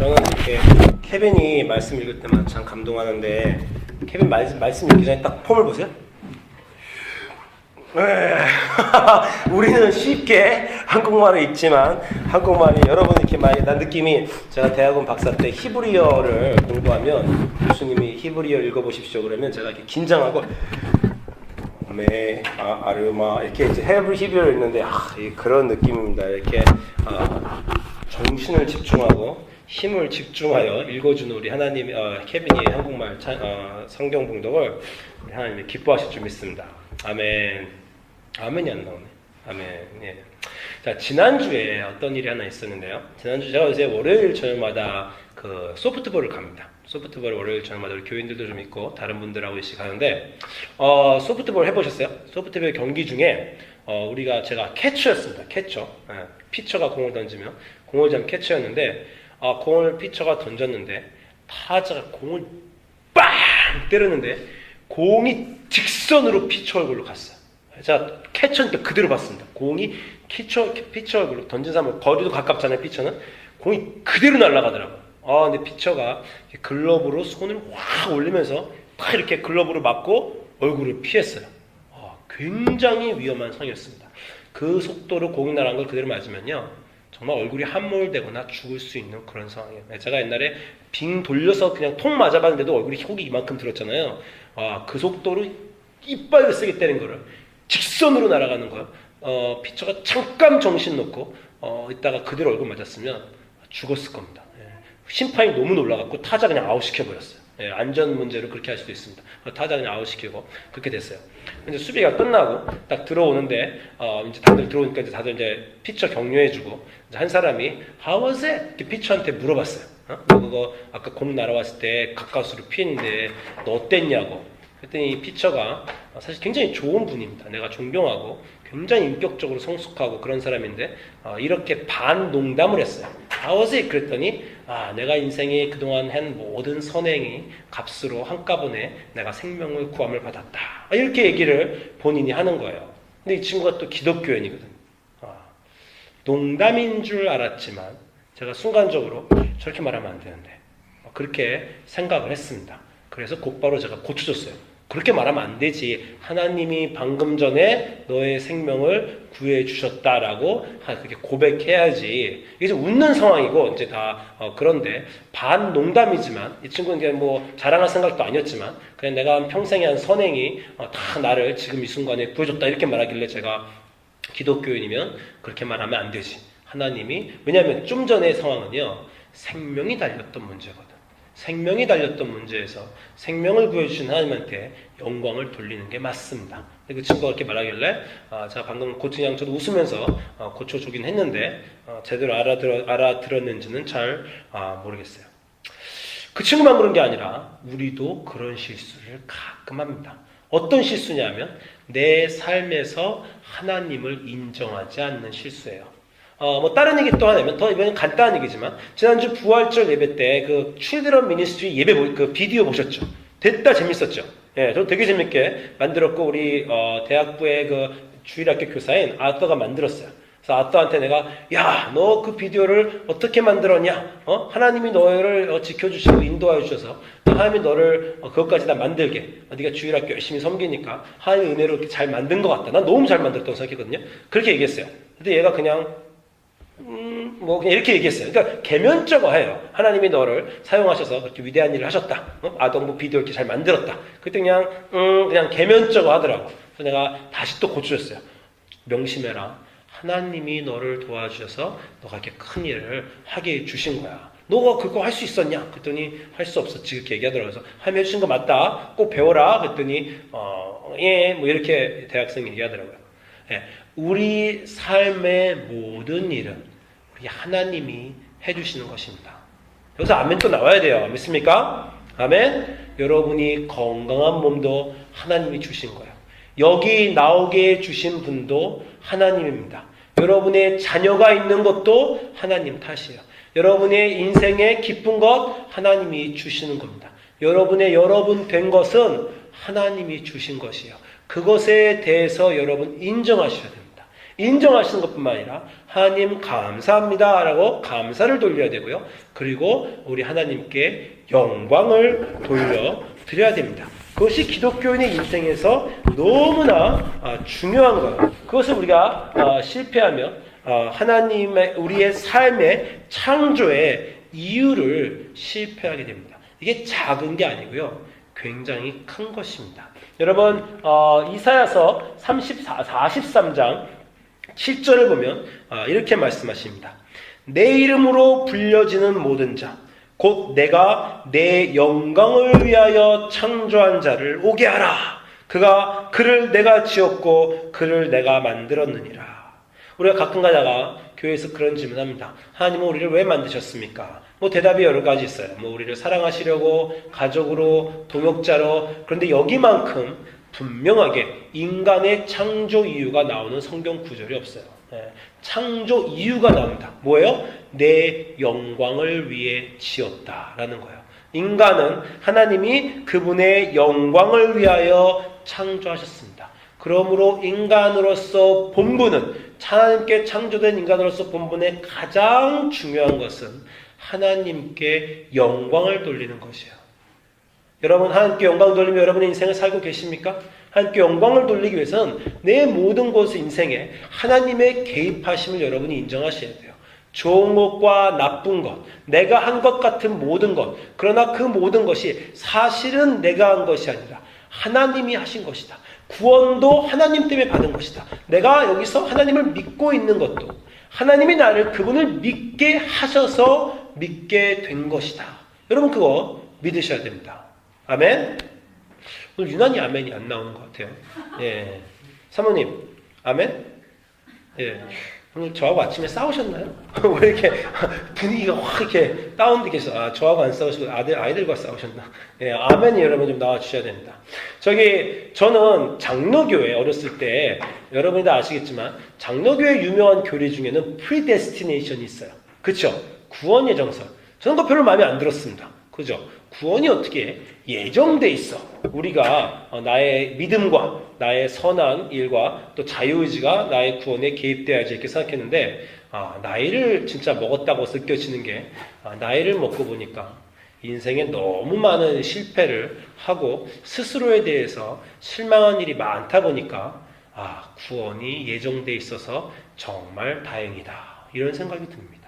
저는 이렇게 케빈이 말씀 읽을 때만 참 감동하는데, 케빈 말씀 읽기 전에 딱 폼을 보세요. 우리는 쉽게 한국말을 읽지만 한국말이 여러분 이렇게 많이 난 느낌이, 제가 대학원 박사 때 히브리어를 공부하면 교수님이 히브리어 읽어보십시오 그러면 제가 이렇게 긴장하고 아르마 이렇게 이제 히브리어를 읽는데 그런 느낌입니다. 이렇게 정신을 집중하고 힘을 집중하여 읽어주는 우리 하나님, 케빈이 한국말 성경 봉독을 우리 하나님이 기뻐하실 줄 믿습니다. 아멘. 아멘이 안 나오네. 아멘. 예. 자, 지난주에 어떤 일이 하나 있었는데요. 지난주 제가 요새 월요일 저녁마다 그 소프트볼을 갑니다. 소프트볼 월요일 저녁마다 우리 교인들도 좀 있고 다른 분들하고 이씩 가는데, 소프트볼 해보셨어요? 소프트볼 경기 중에 제가 캐쳐였습니다. 캐쳐. 피처가 공을 던지면 공을 잡으면 캐쳐였는데, 공을 피처가 던졌는데 타자가 공을 빵 때렸는데 공이 직선으로 피처 얼굴로 갔어요. 제가 캐쳐니까 그대로 봤습니다. 공이 피처 얼굴로 던진 사람은 거리도 가깝잖아요. 피처는 공이 그대로 날아가더라고요. 근데 피처가 글러브로 손을 확 올리면서 딱 이렇게 글러브로 맞고 얼굴을 피했어요. 굉장히 위험한 상황이었습니다. 그 속도로 공이 날아간 걸 그대로 맞으면요, 정말 얼굴이 함몰되거나 죽을 수 있는 그런 상황이에요. 제가 옛날에 빙 돌려서 그냥 통 맞아봤는데도 얼굴이 혹이 이만큼 들었잖아요. 그 속도로 이빨을 세게 때린 거를 직선으로 날아가는 거예요. 피처가 잠깐 정신 놓고 있다가 그대로 얼굴 맞았으면 죽었을 겁니다. 심판이 너무 놀라갖고 타자 그냥 아웃시켜버렸어요. 안전 문제로 그렇게 할 수도 있습니다. 타자 그냥 아웃시키고 그렇게 됐어요. 근데 수비가 끝나고 딱 들어오는데, 이제 다들 들어오니까 이제 다들 이제 피처 격려해주고, 이제 한 사람이 How was it? 이렇게 피처한테 물어봤어요. 너 그거 아까 공 날아왔을 때 가까스로 피했는데 너 어땠냐고. 그랬더니 피처가 사실 굉장히 좋은 분입니다. 내가 존경하고 굉장히 인격적으로 성숙하고 그런 사람인데, 이렇게 반농담을 했어요. How was it? 그랬더니 내가 인생에 그동안 한 모든 선행이 값으로 한꺼번에 내가 생명을 구함을 받았다. 이렇게 얘기를 본인이 하는 거예요. 근데 이 친구가 또 기독교인이거든요. 농담인 줄 알았지만 제가 순간적으로 저렇게 말하면 안 되는데 그렇게 생각을 했습니다. 그래서 곧바로 제가 고쳐줬어요. 그렇게 말하면 안 되지. 하나님이 방금 전에 너의 생명을 구해 주셨다라고 그렇게 고백해야지. 이게 좀 웃는 상황이고 이제 다 그런데 반 농담이지만 이 친구는 이제 뭐 자랑할 생각도 아니었지만 그냥 내가 평생에 한 선행이 다 나를 지금 이 순간에 구해줬다 이렇게 말하길래 제가 기독교인이면 그렇게 말하면 안 되지. 하나님이, 왜냐하면 좀 전의 상황은요, 생명이 달렸던 문제거든. 생명이 달렸던 문제에서 생명을 구해주신 하나님한테 영광을 돌리는 게 맞습니다. 그 친구가 그렇게 말하길래 제가 방금 그냥 저도 웃으면서 고쳐주긴 했는데 제대로 알아들었는지는 잘 모르겠어요. 그 친구만 그런 게 아니라 우리도 그런 실수를 가끔 합니다. 어떤 실수냐면 내 삶에서 하나님을 인정하지 않는 실수예요. 다른 얘기 또 하냐면, 이번엔 간단한 얘기지만, 지난주 부활절 예배 때, 그, Children Ministry 예배, 그 비디오 보셨죠? 됐다 재밌었죠? 예, 저 되게 재밌게 만들었고, 우리, 대학부의 그 주일학교 교사인 아떠가 만들었어요. 그래서 아떠한테 내가, 야, 너 그 비디오를 어떻게 만들었냐? 하나님이 너를 지켜주시고 인도하여 주셔서, 하나님이 너를 그것까지 다 만들게. 네가 주일학교 열심히 섬기니까, 하나님의 은혜로 이렇게 잘 만든 것 같다. 난 너무 잘 만들었다고 생각했거든요. 그렇게 얘기했어요. 근데 얘가 그냥, 그냥 이렇게 얘기했어요. 그러니까 계면적어해요. 하나님이 너를 사용하셔서 그렇게 위대한 일을 하셨다. 아동부 비디오 이렇게 잘 만들었다. 그때 그냥 계면적어 하더라고. 그래서 내가 다시 또 고쳐줬어요. 명심해라. 하나님이 너를 도와주셔서 너가 이렇게 큰 일을 하게 해주신 거야. 너가 그거 할 수 있었냐? 그랬더니 할 수 없었지. 그렇게 얘기하더라고요. 그래서 하나님 해주신 거 맞다. 꼭 배워라. 그랬더니 뭐 이렇게 대학생이 얘기하더라고요. 예, 우리 삶의 모든 일은 우리 하나님이 해주시는 것입니다. 여기서 아멘 또 나와야 돼요. 믿습니까? 아멘. 여러분이 건강한 몸도 하나님이 주신 거예요. 여기 나오게 주신 분도 하나님입니다. 여러분의 자녀가 있는 것도 하나님 탓이에요. 여러분의 인생에 기쁜 것 하나님이 주시는 겁니다. 여러분 된 것은 하나님이 주신 것이에요. 그것에 대해서 여러분 인정하셔야 됩니다. 인정하시는 것뿐만 아니라 하나님 감사합니다 라고 감사를 돌려야 되고요. 그리고 우리 하나님께 영광을 돌려드려야 됩니다. 그것이 기독교인의 인생에서 너무나 중요한 거예요. 그것을 우리가 실패하면 하나님의 우리의 삶의 창조의 이유를 실패하게 됩니다. 이게 작은 게 아니고요. 굉장히 큰 것입니다. 여러분 이사야서 43장 7절을 보면 이렇게 말씀하십니다. 내 이름으로 불려지는 모든 자 곧 내가 내 영광을 위하여 창조한 자를 오게 하라. 그를 내가 지었고 그를 내가 만들었느니라. 우리가 가끔 가다가 교회에서 그런 질문합니다. 하나님은 우리를 왜 만드셨습니까? 대답이 여러 가지 있어요. 우리를 사랑하시려고, 가족으로, 동역자로. 그런데 여기만큼 분명하게 인간의 창조 이유가 나오는 성경 구절이 없어요. 창조 이유가 나옵니다. 뭐예요? 내 영광을 위해 지었다라는 거예요. 인간은 하나님이 그분의 영광을 위하여 창조하셨습니다. 그러므로 인간으로서 본분은, 하나님께 창조된 인간으로서 본분의 가장 중요한 것은 하나님께 영광을 돌리는 것이에요. 여러분 하나님께 영광 돌리며 여러분의 인생을 살고 계십니까? 하나님께 영광을 돌리기 위해서는 내 모든 것을 인생에 하나님의 개입하심을 여러분이 인정하셔야 돼요. 좋은 것과 나쁜 것, 내가 한 것 같은 모든 것, 그러나 그 모든 것이 사실은 내가 한 것이 아니라 하나님이 하신 것이다. 구원도 하나님 때문에 받은 것이다. 내가 여기서 하나님을 믿고 있는 것도 하나님이 나를 그분을 믿게 하셔서 믿게 된 것이다. 여러분 그거 믿으셔야 됩니다. 아멘? 오늘 유난히 아멘이 안 나오는 것 같아요. 예. 사모님, 아멘? 예. 오늘 저하고 아침에 싸우셨나요? 왜 이렇게 분위기가 확 이렇게 다운돼 계셔? 저하고 안 싸우시고 아이들과 싸우셨나? 예, 아멘이 여러분 좀 나와주셔야 됩니다. 저는 장로교회 어렸을 때, 여러분이 다 아시겠지만, 장로교회 유명한 교리 중에는 프리데스티네이션이 있어요. 그쵸? 구원 예정설. 저는 그거 별로 마음에 안 들었습니다. 그죠? 구원이 어떻게 예정돼 있어. 우리가 나의 믿음과 나의 선한 일과 또 자유의지가 나의 구원에 개입돼야지 이렇게 생각했는데 나이를 진짜 먹었다고 느껴지는 게 나이를 먹고 보니까 인생에 너무 많은 실패를 하고 스스로에 대해서 실망한 일이 많다 보니까 구원이 예정돼 있어서 정말 다행이다. 이런 생각이 듭니다.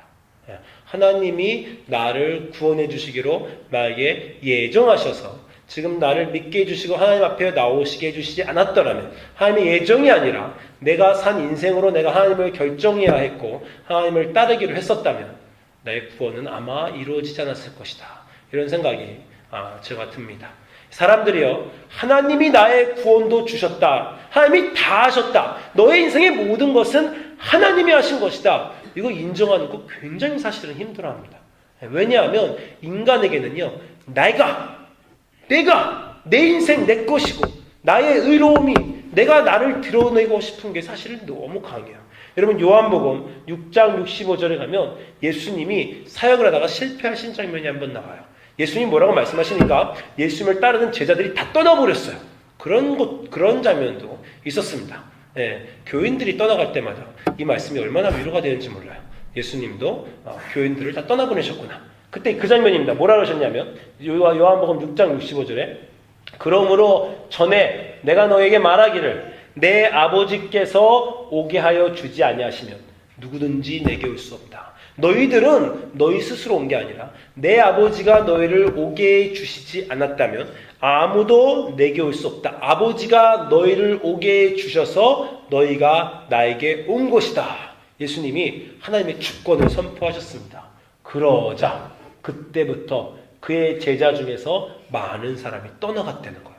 하나님이 나를 구원해 주시기로 나에게 예정하셔서 지금 나를 믿게 해주시고 하나님 앞에 나오시게 해주시지 않았더라면 하나님의 예정이 아니라 내가 산 인생으로 내가 하나님을 결정해야 했고 하나님을 따르기로 했었다면 나의 구원은 아마 이루어지지 않았을 것이다. 이런 생각이 제가 듭니다. 사람들이요, 하나님이 나의 구원도 주셨다. 하나님이 다 하셨다. 너의 인생의 모든 것은 하나님이 하신 것이다. 이거 인정하는 거 굉장히 사실은 힘들어합니다. 왜냐하면 인간에게는요, 내가 내 인생 내 것이고 나의 의로움이 내가 나를 드러내고 싶은 게 사실은 너무 강해요. 여러분 요한복음 6장 65절에 가면 예수님이 사역을 하다가 실패하신 장면이 한번 나와요. 예수님 뭐라고 말씀하시니까 예수님을 따르는 제자들이 다 떠나버렸어요. 그런 장면도 있었습니다. 교인들이 떠나갈 때마다 이 말씀이 얼마나 위로가 되는지 몰라요. 예수님도 교인들을 다 떠나보내셨구나. 그때 그 장면입니다. 뭐라 그러셨냐면 요한복음 6장 65절에 그러므로 전에 내가 너에게 말하기를 내 아버지께서 오게 하여 주지 아니하시면 누구든지 내게 올 수 없다. 너희들은 너희 스스로 온 게 아니라 내 아버지가 너희를 오게 주시지 않았다면 아무도 내게 올 수 없다. 아버지가 너희를 오게 주셔서 너희가 나에게 온 것이다. 예수님이 하나님의 주권을 선포하셨습니다. 그러자 그때부터 그의 제자 중에서 많은 사람이 떠나갔다는 거예요.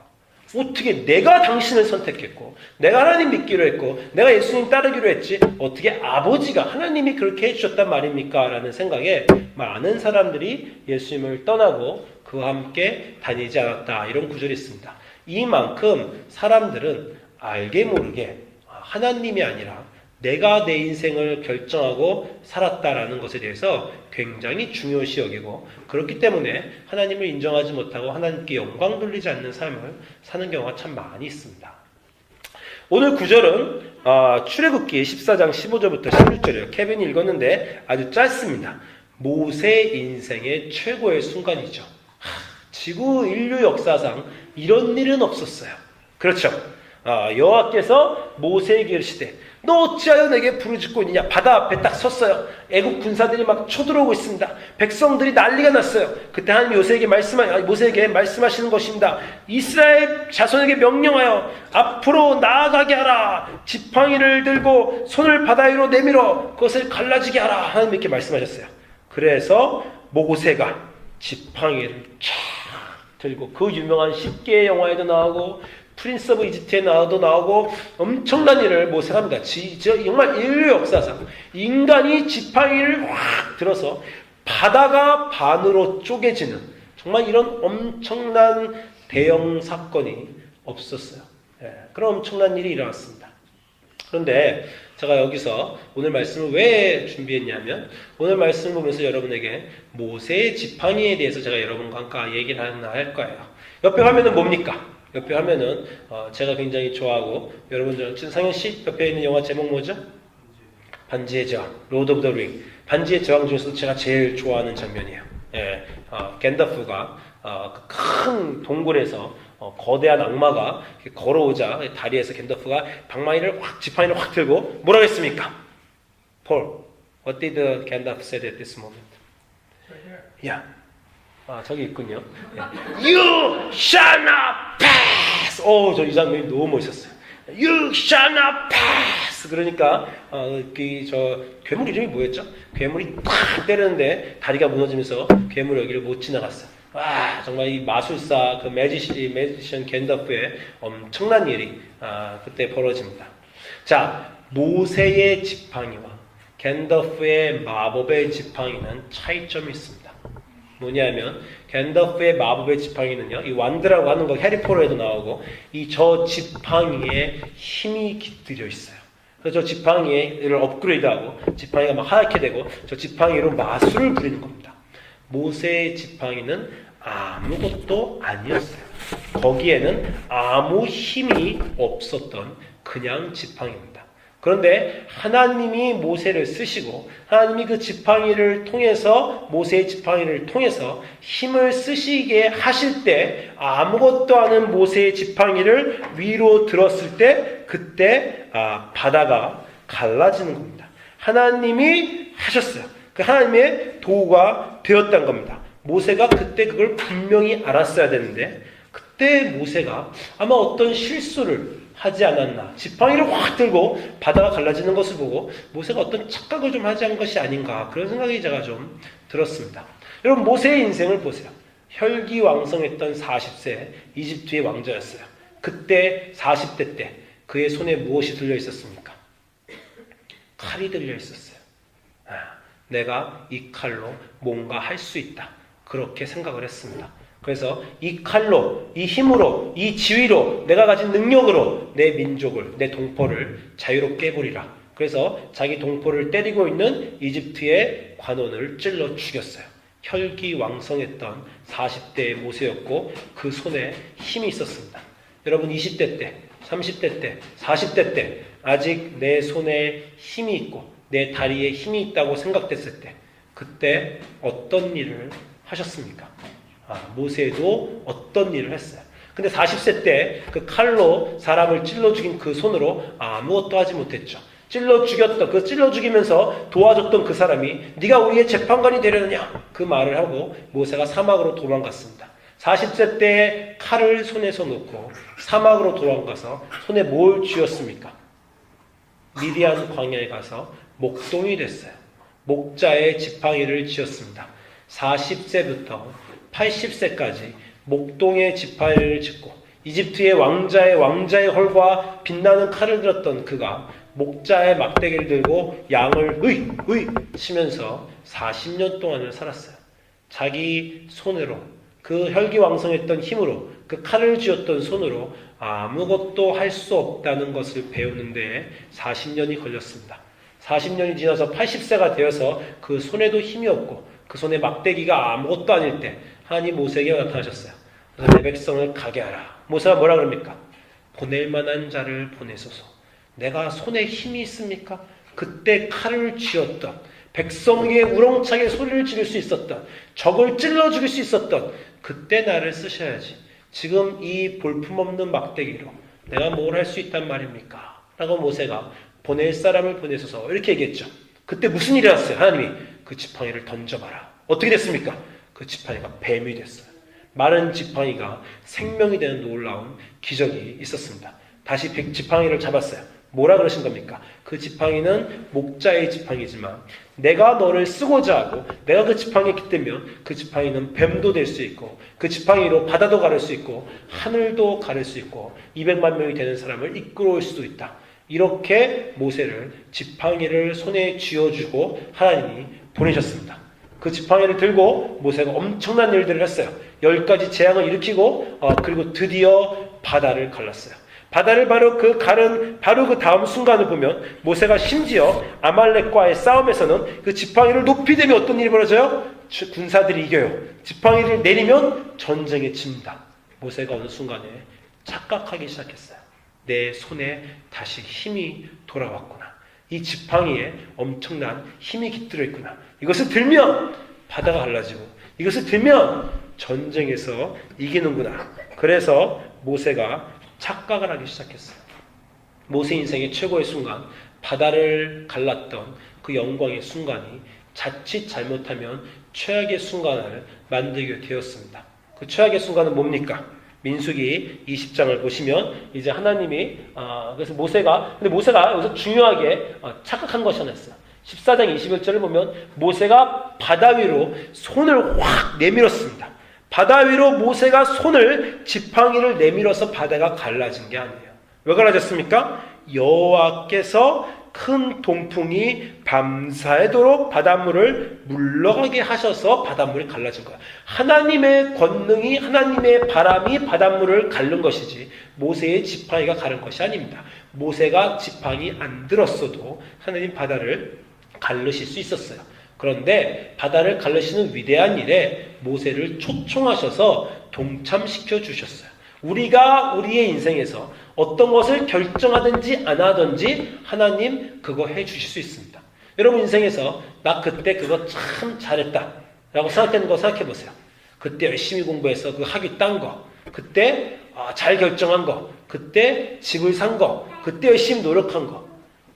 어떻게 내가 당신을 선택했고 내가 하나님 믿기로 했고 내가 예수님 따르기로 했지 어떻게 아버지가 하나님이 그렇게 해주셨단 말입니까? 라는 생각에 많은 사람들이 예수님을 떠나고 그와 함께 다니지 않았다. 이런 구절이 있습니다. 이만큼 사람들은 알게 모르게 하나님이 아니라 내가 내 인생을 결정하고 살았다라는 것에 대해서 굉장히 중요시 여기고 그렇기 때문에 하나님을 인정하지 못하고 하나님께 영광 돌리지 않는 삶을 사는 경우가 참 많이 있습니다. 오늘 구절은 출애굽기 14장 15절부터 16절이에요. 케빈이 읽었는데 아주 짧습니다. 모세 인생의 최고의 순간이죠. 지구 인류 역사상 이런 일은 없었어요. 그렇죠. 여호와께서 모세에게 이르시되 너 어찌하여 내게 부르짖고 있느냐. 바다 앞에 딱 섰어요. 애국 군사들이 막 쳐들어오고 있습니다. 백성들이 난리가 났어요. 그때 하나님 모세에게 말씀하시는 것입니다. 이스라엘 자손에게 명령하여 앞으로 나아가게 하라. 지팡이를 들고 손을 바다 위로 내밀어 그것을 갈라지게 하라. 하나님 이렇게 말씀하셨어요. 그래서 모세가 지팡이를 쫙 들고 그 유명한 10개의 영화에도 나오고 프린스 오브 이집트에 나오고 엄청난 일을 모세가 합니다. 정말 인류 역사상 인간이 지팡이를 확 들어서 바다가 반으로 쪼개지는 정말 이런 엄청난 대형 사건이 없었어요. 그런 엄청난 일이 일어났습니다. 그런데 제가 여기서 오늘 말씀을 왜 준비했냐면 오늘 말씀을 보면서 여러분에게 모세의 지팡이에 대해서 제가 여러분과 함께 얘기를 하나 할 거예요. 옆에 화면은 뭡니까? 옆에 화면은 제가 굉장히 좋아하고 여러분 상현씨 옆에 있는 영화 제목 뭐죠? 반지의 제왕, 로드 오브 더 링. 반지의 제왕 중에서도 제가 제일 좋아하는 장면이에요. 겐더프가 큰 동굴에서 거대한 악마가 걸어오자 다리에서 겐더프가 지팡이를 확 들고 뭐라고 했습니까? Paul, what did Gandalf say at this moment? Yeah. 저기 있군요. You shall not pass! 저 이 장면이 너무 멋있었어요. You shall not pass! 그러니까, 괴물 이름이 뭐였죠? 괴물이 탁 때리는데 다리가 무너지면서 괴물이 여기를 못 지나갔어요. 정말 이 마술사, 매지션 겐더프의 엄청난 일이, 그때 벌어집니다. 자, 모세의 지팡이와 겐더프의 마법의 지팡이는 차이점이 있습니다. 뭐냐면 겐더프의 마법의 지팡이는요, 이 완드라고 하는 거 해리포터에도 나오고 저 지팡이에 힘이 깃들여 있어요. 그래서 저 지팡이를 업그레이드하고 지팡이가 막 하얗게 되고 저 지팡이로 마술을 부리는 겁니다. 모세의 지팡이는 아무것도 아니었어요. 거기에는 아무 힘이 없었던 그냥 지팡이입니다. 그런데 하나님이 모세를 쓰시고 하나님이 그 지팡이를 통해서 모세의 지팡이를 통해서 힘을 쓰시게 하실 때 아무것도 아닌 모세의 지팡이를 위로 들었을 때 그때 바다가 갈라지는 겁니다. 하나님이 하셨어요. 그 하나님의 도구가 되었다는 겁니다. 모세가 그때 그걸 분명히 알았어야 되는데 그때 모세가 아마 어떤 실수를 하지 않았나. 지팡이를 확 들고 바다가 갈라지는 것을 보고 모세가 어떤 착각을 좀 하지 않은 것이 아닌가. 그런 생각이 제가 좀 들었습니다. 여러분 모세의 인생을 보세요. 혈기왕성했던 40세 이집트의 왕자였어요. 그때 40대 때 그의 손에 무엇이 들려 있었습니까? 칼이 들려 있었어요. 내가 이 칼로 뭔가 할 수 있다. 그렇게 생각을 했습니다. 그래서 이 칼로, 이 힘으로, 이 지위로, 내가 가진 능력으로 내 민족을, 내 동포를 자유롭게 해보리라. 그래서 자기 동포를 때리고 있는 이집트의 관원을 찔러 죽였어요. 혈기왕성했던 40대의 모세였고 그 손에 힘이 있었습니다. 여러분 20대 때, 30대 때, 40대 때 아직 내 손에 힘이 있고 내 다리에 힘이 있다고 생각됐을 때 그때 어떤 일을 하셨습니까? 모세도 어떤 일을 했어요. 근데 40세 때 그 칼로 사람을 찔러 죽인 그 손으로 아무것도 하지 못했죠. 찔러 죽이면서 도와줬던 그 사람이 네가 우리의 재판관이 되려느냐 그 말을 하고 모세가 사막으로 도망갔습니다. 40세 때 칼을 손에서 놓고 사막으로 도망가서 손에 뭘 쥐었습니까? 미디안 광야에 가서 목동이 됐어요. 목자의 지팡이를 쥐었습니다. 40세부터 80세까지 목동의 지팡이를 짚고 이집트의 왕자의 헐과 빛나는 칼을 들었던 그가 목자의 막대기를 들고 양을 으이 치면서 40년 동안을 살았어요. 자기 손으로 그 혈기왕성했던 힘으로 그 칼을 쥐었던 손으로 아무것도 할 수 없다는 것을 배우는 데에 40년이 걸렸습니다. 40년이 지나서 80세가 되어서 그 손에도 힘이 없고 그 손에 막대기가 아무것도 아닐 때 하나님 모세에게 나타나셨어요. 그래서 내 백성을 가게 하라. 모세가 뭐라 그럽니까? 보낼 만한 자를 보내소서. 내가 손에 힘이 있습니까? 그때 칼을 쥐었던, 백성에게 우렁차게 소리를 지를 수 있었던, 적을 찔러 죽일 수 있었던 그때 나를 쓰셔야지. 지금 이 볼품없는 막대기로 내가 뭘 할 수 있단 말입니까? 라고 모세가 보낼 사람을 보내소서 이렇게 얘기했죠. 그때 무슨 일이 났어요? 하나님이 그 지팡이를 던져봐라. 어떻게 됐습니까? 그 지팡이가 뱀이 됐어요. 마른 지팡이가 생명이 되는 놀라운 기적이 있었습니다. 다시 지팡이를 잡았어요. 뭐라 그러신 겁니까? 그 지팡이는 목자의 지팡이지만 내가 너를 쓰고자 하고 내가 그 지팡이에 깃들면 그 지팡이는 뱀도 될 수 있고 그 지팡이로 바다도 가를 수 있고 하늘도 가를 수 있고 200만 명이 되는 사람을 이끌어올 수도 있다. 이렇게 모세를 지팡이를 손에 쥐어주고 하나님이 보내셨습니다. 그 지팡이를 들고 모세가 엄청난 일들을 했어요. 10가지 재앙을 일으키고 그리고 드디어 바다를 갈랐어요. 바다를 바로 그 다음 순간을 보면 모세가 심지어 아말렉과의 싸움에서는 그 지팡이를 높이 들면 어떤 일이 벌어져요? 군사들이 이겨요. 지팡이를 내리면 전쟁에 집니다. 모세가 어느 순간에 착각하기 시작했어요. 내 손에 다시 힘이 돌아왔구나. 이 지팡이에 엄청난 힘이 깃들어 있구나. 이것을 들면 바다가 갈라지고 이것을 들면 전쟁에서 이기는구나. 그래서 모세가 착각을 하기 시작했어요. 모세 인생의 최고의 순간, 바다를 갈랐던 그 영광의 순간이 자칫 잘못하면 최악의 순간을 만들게 되었습니다. 그 최악의 순간은 뭡니까? 민수기 20장을 보시면 이제 하나님이 그래서 모세가 여기서 중요하게 착각한 것이 하나 있어요. 14장 21절을 보면 모세가 바다 위로 손을 확 내밀었습니다. 바다 위로 모세가 지팡이를 내밀어서 바다가 갈라진 게 아니에요. 왜 갈라졌습니까? 여호와께서 큰 동풍이 밤새도록 바닷물을 물러가게 하셔서 바닷물이 갈라진 거예요. 하나님의 권능이, 하나님의 바람이 바닷물을 가른 것이지 모세의 지팡이가 가른 것이 아닙니다. 모세가 지팡이 안 들었어도 하나님 바다를 갈르실 수 있었어요. 그런데 바다를 갈르시는 위대한 일에 모세를 초청하셔서 동참시켜 주셨어요. 우리가 우리의 인생에서 어떤 것을 결정하든지 안 하든지 하나님 그거 해 주실 수 있습니다. 여러분 인생에서 나 그때 그거 참 잘했다 라고 생각되는 거 생각해 보세요. 그때 열심히 공부해서 그 학위 딴 거, 그때 잘 결정한 거, 그때 집을 산 거, 그때 열심히 노력한 거,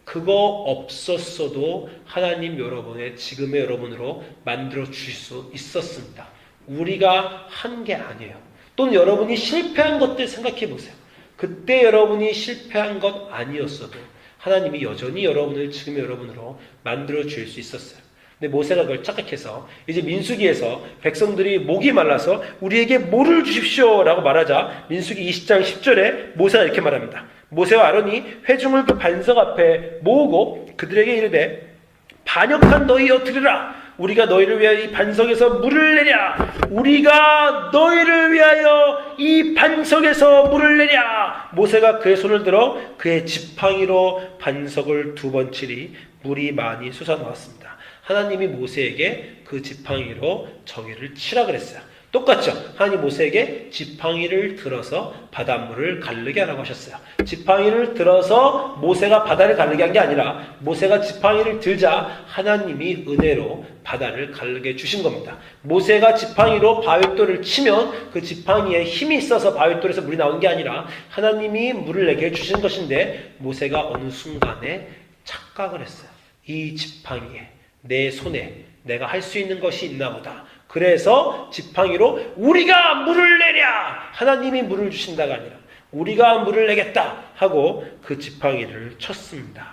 그거 없었어도 하나님 여러분의 지금의 여러분으로 만들어 주실 수 있었습니다. 우리가 한 게 아니에요. 또는 여러분이 실패한 것들 생각해 보세요. 그때 여러분이 실패한 것 아니었어도 하나님이 여전히 여러분을 지금의 여러분으로 만들어 주실 수 있었어요. 근데 모세가 그걸 착각해서 이제 민수기에서 백성들이 목이 말라서 우리에게 물을 주십시오 라고 말하자 민수기 20장 10절에 모세가 이렇게 말합니다. 모세와 아론이 회중을 그 반석 앞에 모으고 그들에게 이르되 반역한 너희여 들으라. 우리가 너희를 위하여 이 반석에서 물을 내랴. 우리가 너희를 위하여 이 반석에서 물을 내랴. 모세가 그의 손을 들어 그의 지팡이로 반석을 2번 치리 물이 많이 솟아나왔습니다. 하나님이 모세에게 그 지팡이로 저기를 치라 그랬어요. 똑같죠? 하나님 모세에게 지팡이를 들어서 바닷물을 가르게 하라고 하셨어요. 지팡이를 들어서 모세가 바다를 가르게 한 게 아니라 모세가 지팡이를 들자 하나님이 은혜로 바다를 가르게 주신 겁니다. 모세가 지팡이로 바윗돌을 치면 그 지팡이에 힘이 있어서 바윗돌에서 물이 나온 게 아니라 하나님이 물을 내게 주신 것인데 모세가 어느 순간에 착각을 했어요. 이 지팡이에 내 손에 내가 할 수 있는 것이 있나 보다. 그래서 지팡이로 우리가 물을 내랴. 하나님이 물을 주신다가 아니라 우리가 물을 내겠다 하고 그 지팡이를 쳤습니다.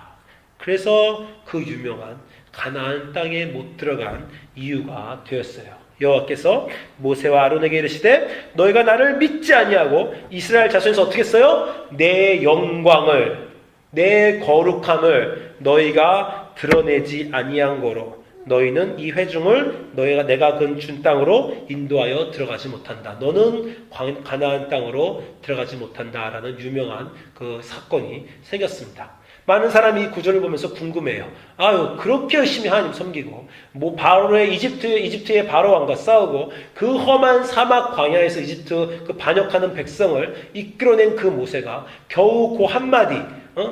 그래서 그 유명한 가나안 땅에 못 들어간 이유가 되었어요. 여호와께서 모세와 아론에게 이르시되 너희가 나를 믿지 아니하고 이스라엘 자손에서 어떻게 했어요? 내 영광을, 내 거룩함을 너희가 드러내지 아니한 거로 너희는 이 회중을 내가 준 땅으로 인도하여 들어가지 못한다. 너는 가나안 땅으로 들어가지 못한다라는 유명한 그 사건이 생겼습니다. 많은 사람이 이 구절을 보면서 궁금해요. 아유, 그렇게 열심히 하나님 섬기고, 바로의 이집트의 바로 왕과 싸우고, 그 험한 사막 광야에서 이집트 그 반역하는 백성을 이끌어낸 그 모세가 겨우 그 한마디,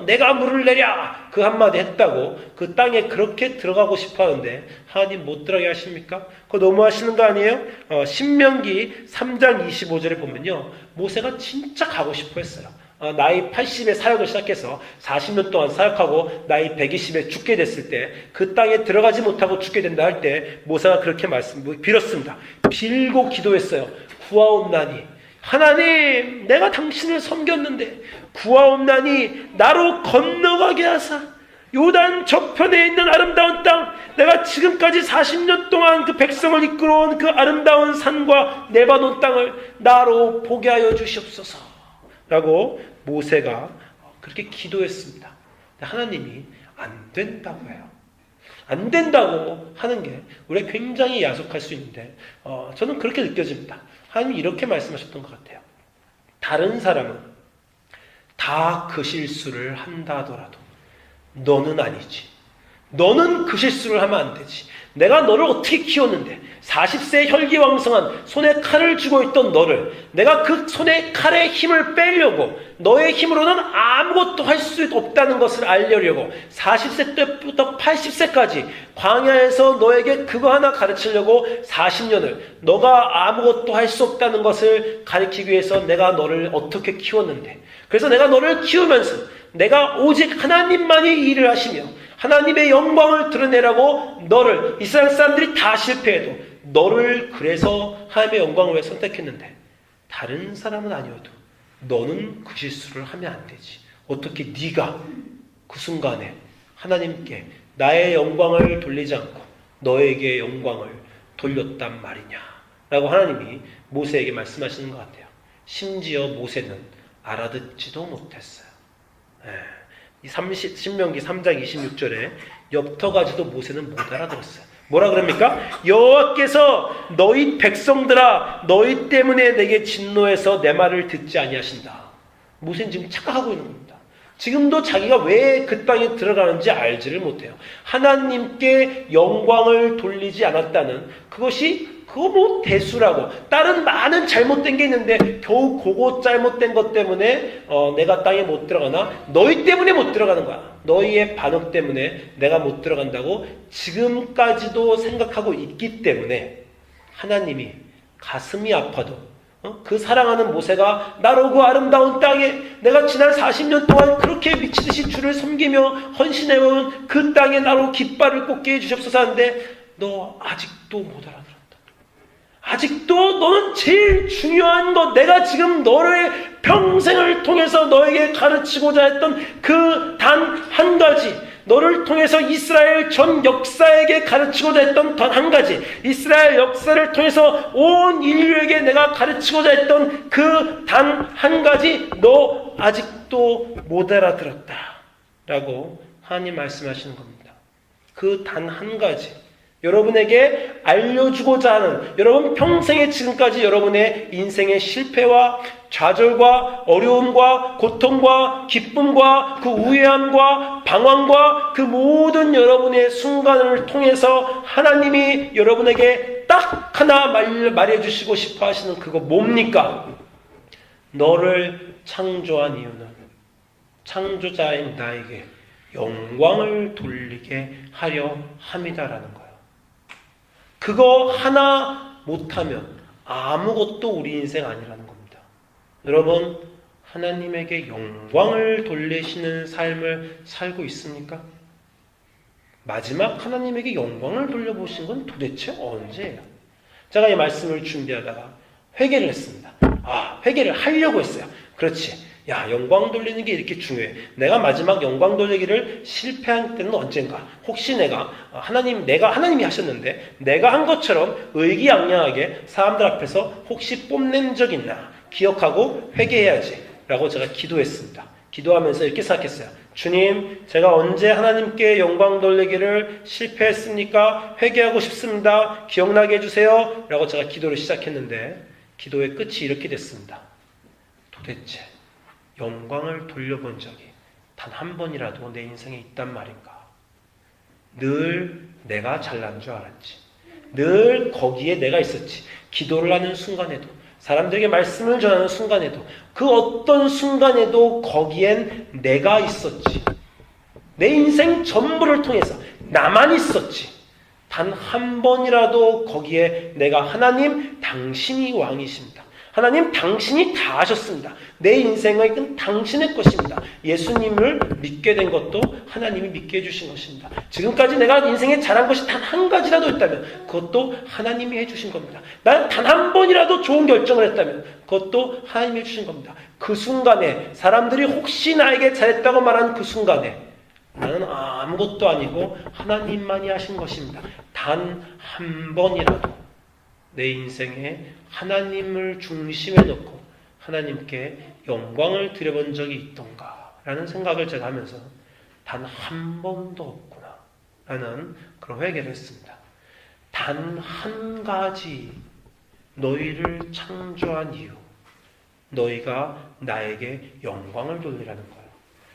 내가 물을 내랴! 그 한마디 했다고 그 땅에 그렇게 들어가고 싶어 하는데 하나님 못 들어가게 하십니까? 그거 너무 하시는 거 아니에요? 신명기 3장 25절에 보면요. 모세가 진짜 가고 싶어 했어요. 나이 80에 사역을 시작해서 40년 동안 사역하고 나이 120에 죽게 됐을 때 그 땅에 들어가지 못하고 죽게 된다 할 때 모세가 그렇게 빌었습니다. 빌고 기도했어요. 구하옵나니 하나님, 내가 당신을 섬겼는데 구하옵나니 나로 건너가게 하사 요단 저편에 있는 아름다운 땅, 내가 지금까지 40년 동안 그 백성을 이끌어온 그 아름다운 산과 네바논 땅을 나로 보게 하여 주시옵소서 라고 모세가 그렇게 기도했습니다. 하나님이 안 된다고 해요. 안 된다고 하는 게 우리가 굉장히 야속할 수 있는데 저는 그렇게 느껴집니다. 하나님이 이렇게 말씀하셨던 것 같아요. 다른 사람은 다 그 실수를 한다 하더라도 너는 아니지. 너는 그 실수를 하면 안 되지. 내가 너를 어떻게 키웠는데 40세 혈기왕성한 손에 칼을 쥐고 있던 너를 내가 그 손에 칼의 힘을 빼려고 너의 힘으로는 아무것도 할 수 없다는 것을 알려려고 40세 때부터 80세까지 광야에서 너에게 그거 하나 가르치려고 40년을 너가 아무것도 할 수 없다는 것을 가르치기 위해서 내가 너를 어떻게 키웠는데 그래서 내가 너를 키우면서 내가 오직 하나님만이 일을 하시며 하나님의 영광을 드러내라고 너를 이스라엘 사람들이 다 실패해도 너를 그래서 하나님의 영광을 왜 선택했는데 다른 사람은 아니어도 너는 그 실수를 하면 안 되지. 어떻게 네가 그 순간에 하나님께 나의 영광을 돌리지 않고 너에게 영광을 돌렸단 말이냐 라고 하나님이 모세에게 말씀하시는 것 같아요. 심지어 모세는 알아듣지도 못했어요. 신명기 3장 26절에 엽터가지도 모세는 못 알아들었어요. 뭐라 그럽니까? 여호와께서 너희 백성들아 너희 때문에 내게 진노해서 내 말을 듣지 아니하신다. 모세는 지금 착각하고 있는 겁니다. 지금도 자기가 왜 그 땅에 들어가는지 알지를 못해요. 하나님께 영광을 돌리지 않았다는 그것이 그거 뭐 대수라고 다른 많은 잘못된 게 있는데 겨우 그거 잘못된 것 때문에 내가 땅에 못 들어가나? 너희 때문에 못 들어가는 거야. 너희의 반응 때문에 내가 못 들어간다고 지금까지도 생각하고 있기 때문에 하나님이 가슴이 아파도 그 사랑하는 모세가 나로 그 아름다운 땅에 내가 지난 40년 동안 그렇게 미치듯이 주를 섬기며 헌신해온 그 땅에 나로 깃발을 꽂게 해주셨소서 하는데 너 아직도 못 알아들었다. 아직도 너는 제일 중요한 것, 내가 지금 너의 평생을 통해서 너에게 가르치고자 했던 그 단 한 가지, 너를 통해서 이스라엘 전 역사에게 가르치고자 했던 단 한 가지, 이스라엘 역사를 통해서 온 인류에게 내가 가르치고자 했던 그 단 한 가지, 너 아직도 못 알아들었다 라고 하나님 말씀하시는 겁니다. 그 단 한 가지, 여러분에게 알려주고자 하는, 여러분 평생에 지금까지 여러분의 인생의 실패와 좌절과 어려움과 고통과 기쁨과 그 우회함과 방황과 그 모든 여러분의 순간을 통해서 하나님이 여러분에게 딱 하나 말해주시고 싶어 하시는 그거 뭡니까? 너를 창조한 이유는 창조자인 나에게 영광을 돌리게 하려 함이다라는 거예요. 그거 하나 못하면 아무것도 우리 인생 아니라는 겁니다. 여러분, 하나님에게 영광을 돌리시는 삶을 살고 있습니까? 마지막 하나님에게 영광을 돌려보신 건 도대체 언제예요? 제가 이 말씀을 준비하다가 회개를 했습니다. 회개를 하려고 했어요. 그렇지. 영광 돌리는 게 이렇게 중요해. 내가 마지막 영광 돌리기를 실패한 때는 언젠가? 혹시 내가 하나님이 하셨는데 내가 한 것처럼 의기양양하게 사람들 앞에서 혹시 뽐낸 적 있나? 기억하고 회개해야지 라고 제가 기도했습니다. 기도하면서 이렇게 생각했어요. 주님, 제가 언제 하나님께 영광 돌리기를 실패했습니까? 회개하고 싶습니다. 기억나게 해주세요 라고 제가 기도를 시작했는데 기도의 끝이 이렇게 됐습니다. 도대체 영광을 돌려본 적이 단 한 번이라도 내 인생에 있단 말인가? 늘 내가 잘난 줄 알았지. 늘 거기에 내가 있었지. 기도를 하는 순간에도, 사람들에게 말씀을 전하는 순간에도, 그 어떤 순간에도 거기엔 내가 있었지. 내 인생 전부를 통해서 나만 있었지. 단 한 번이라도 거기에 내가 하나님 당신이 왕이십니다. 하나님 당신이 다 하셨습니다. 내 인생은 당신의 것입니다. 예수님을 믿게 된 것도 하나님이 믿게 해주신 것입니다. 지금까지 내가 인생에 잘한 것이 단 한 가지라도 있다면 그것도 하나님이 해주신 겁니다. 난 단 한 번이라도 좋은 결정을 했다면 그것도 하나님이 해주신 겁니다. 그 순간에 사람들이 혹시 나에게 잘했다고 말하는 그 순간에 나는 아무것도 아니고 하나님만이 하신 것입니다. 단 한 번이라도 내 인생에 하나님을 중심에 놓고 하나님께 영광을 드려본 적이 있던가 라는 생각을 제가 하면서 단 한 번도 없구나 라는 그런 회개를 했습니다. 단 한 가지 너희를 창조한 이유, 너희가 나에게 영광을 돌리라는 거예요.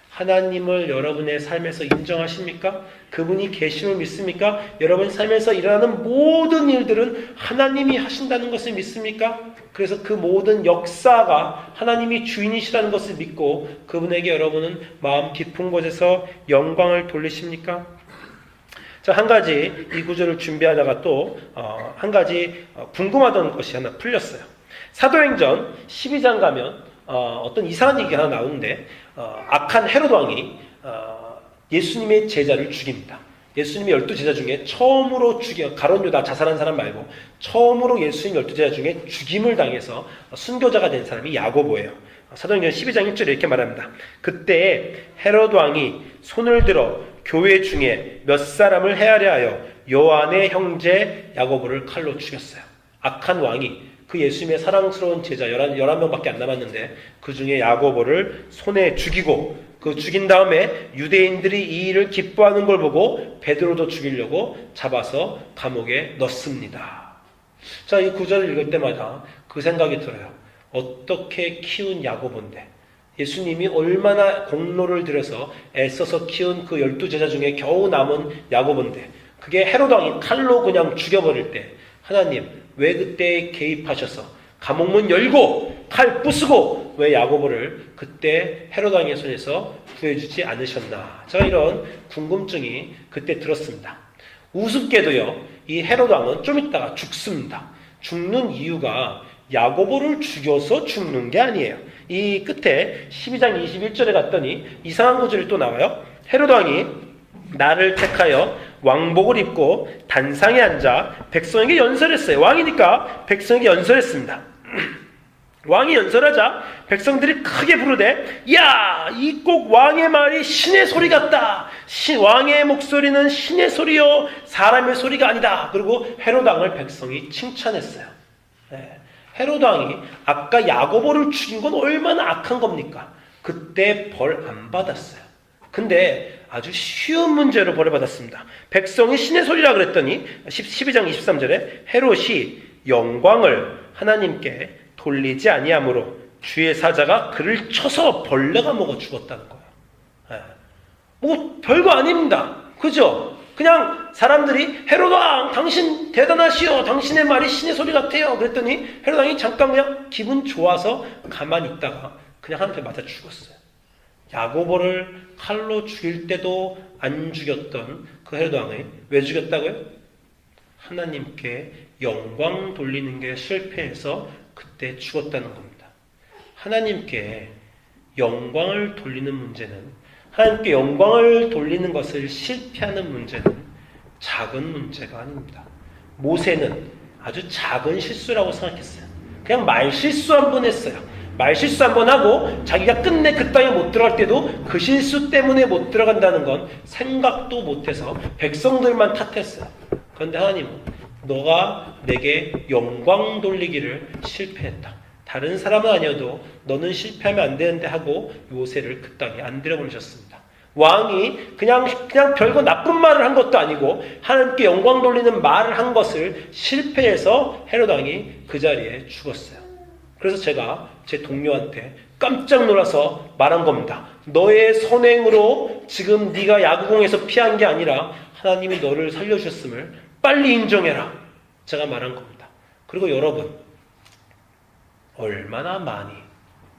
하나님을 여러분의 삶에서 인정하십니까? 그분이 계심을 믿습니까? 여러분 삶에서 일어나는 모든 일들은 하나님이 하신다는 것을 믿습니까? 그래서 그 모든 역사가 하나님이 주인이시라는 것을 믿고 그분에게 여러분은 마음 깊은 곳에서 영광을 돌리십니까? 자, 한 가지 이 구절을 준비하다가 또 한 가지 궁금하던 것이 하나 풀렸어요. 사도행전 12장 가면 어떤 이상한 얘기가 하나 나오는데 악한 헤롯 왕이 예수님의 제자를 죽입니다. 예수님의 12제자 중에 처음으로 가룟 유다 자살한 사람 말고 처음으로 예수님 12제자 중에 죽임을 당해서 순교자가 된 사람이 야고보예요. 사도행전 12장 1절에 이렇게 말합니다. 그때 헤롯 왕이 손을 들어 교회 중에 몇 사람을 헤아려 하여 요한의 형제 야고보를 칼로 죽였어요. 악한 왕이 그 예수님의 사랑스러운 제자 11명밖에 안 남았는데 그 중에 야고보를 손에 죽이고 그 죽인 다음에 유대인들이 이 일을 기뻐하는 걸 보고 베드로도 죽이려고 잡아서 감옥에 넣습니다. 자, 이 구절을 읽을 때마다 그 생각이 들어요. 어떻게 키운 야고보인데 예수님이 얼마나 공로를 들여서 애써서 키운 그 12제자 중에 겨우 남은 야고보인데 그게 헤롯 왕이 칼로 그냥 죽여버릴 때 하나님 왜 그때 개입하셔서 감옥문 열고 칼 부수고 왜 야고보를 그때 헤롯 왕의 손에서 구해주지 않으셨나? 제가 이런 궁금증이 그때 들었습니다. 우습게도요, 이 헤롯 왕은 좀 있다가 죽습니다. 죽는 이유가 야고보를 죽여서 죽는 게 아니에요. 이 끝에 12장 21절에 갔더니 이상한 구절이 또 나와요. 헤롯 왕이 나를 택하여 왕복을 입고 단상에 앉아 백성에게 연설했어요. 왕이니까 백성에게 연설했습니다. 왕이 연설하자 백성들이 크게 부르되 야! 이 꼭 왕의 말이 신의 소리 같다. 왕의 목소리는 신의 소리요 사람의 소리가 아니다. 그리고 헤롯 왕을 백성이 칭찬했어요. 헤롯 왕이 아까 야고보를 죽인 건 얼마나 악한 겁니까? 그때 벌 안 받았어요. 근데 아주 쉬운 문제로 벌을 받았습니다. 백성이 신의 소리라 그랬더니 12장 23절에 헤롯이 영광을 하나님께 돌리지 아니하므로 주의 사자가 그를 쳐서 벌레가 먹어 죽었다는 거예요. 뭐 별거 아닙니다. 그죠? 그냥 사람들이 헤롯 왕 당신 대단하시오. 당신의 말이 신의 소리 같아요. 그랬더니 헤롯 왕이 잠깐 그냥 기분 좋아서 가만히 있다가 그냥 한테 맞아 죽었어요. 야고보를 칼로 죽일 때도 안 죽였던 그 헤롯 왕을 왜 죽였다고요? 하나님께 영광 돌리는 게 실패해서 그때 죽었다는 겁니다. 하나님께 영광을 돌리는 문제는, 하나님께 영광을 돌리는 것을 실패하는 문제는 작은 문제가 아닙니다. 모세는 아주 작은 실수라고 생각했어요. 그냥 말실수 한 번 했어요. 말실수 한 번 하고 자기가 끝내 그 땅에 못 들어갈 때도 그 실수 때문에 못 들어간다는 건 생각도 못해서 백성들만 탓했어요. 그런데 하나님은 너가 내게 영광 돌리기를 실패했다. 다른 사람은 아니어도 너는 실패하면 안 되는데 하고 모세를 그 땅에 안 들여보내셨습니다. 왕이 그냥 별거 나쁜 말을 한 것도 아니고 하나님께 영광 돌리는 말을 한 것을 실패해서 헤롯 왕이 그 자리에 죽었어요. 그래서 제가 제 동료한테 깜짝 놀라서 말한 겁니다. 너의 선행으로 지금 네가 야구공에서 피한 게 아니라 하나님이 너를 살려주셨음을 빨리 인정해라. 제가 말한 겁니다. 그리고 여러분, 얼마나 많이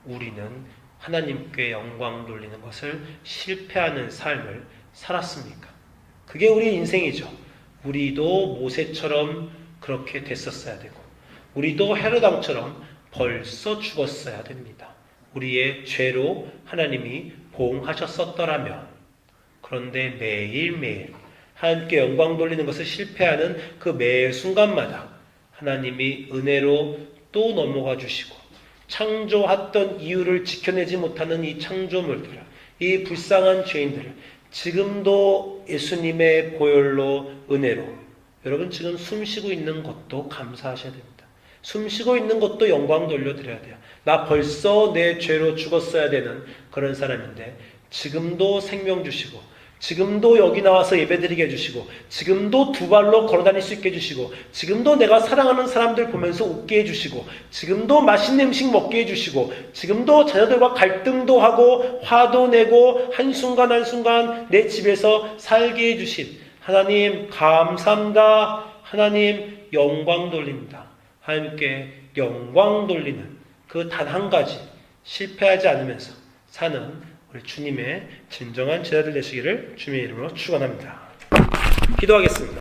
우리는 하나님께 영광 돌리는 것을 실패하는 삶을 살았습니까? 그게 우리 인생이죠. 우리도 모세처럼 그렇게 됐었어야 되고, 우리도 헤롯왕처럼 벌써 죽었어야 됩니다. 우리의 죄로 하나님이 보응하셨었더라면. 그런데 매일매일 하나님께 영광 돌리는 것을 실패하는 그 매 순간마다 하나님이 은혜로 또 넘어가 주시고, 창조했던 이유를 지켜내지 못하는 이 창조물들을, 이 불쌍한 죄인들을 지금도 예수님의 보혈로, 은혜로, 여러분 지금 숨 쉬고 있는 것도 감사하셔야 됩니다. 숨 쉬고 있는 것도 영광 돌려드려야 돼요. 나 벌써 내 죄로 죽었어야 되는 그런 사람인데 지금도 생명 주시고, 지금도 여기 나와서 예배드리게 해주시고, 지금도 두 발로 걸어다닐 수 있게 해주시고, 지금도 내가 사랑하는 사람들 보면서 웃게 해주시고, 지금도 맛있는 음식 먹게 해주시고, 지금도 자녀들과 갈등도 하고 화도 내고 한순간 한순간 내 집에서 살게 해주신 하나님 감사합니다. 하나님 영광 돌립니다. 하나님께 영광 돌리는 그 단 한 가지, 실패하지 않으면서 사는 우리 주님의 진정한 제자들 되시기를 주님의 이름으로 축원합니다. 기도하겠습니다.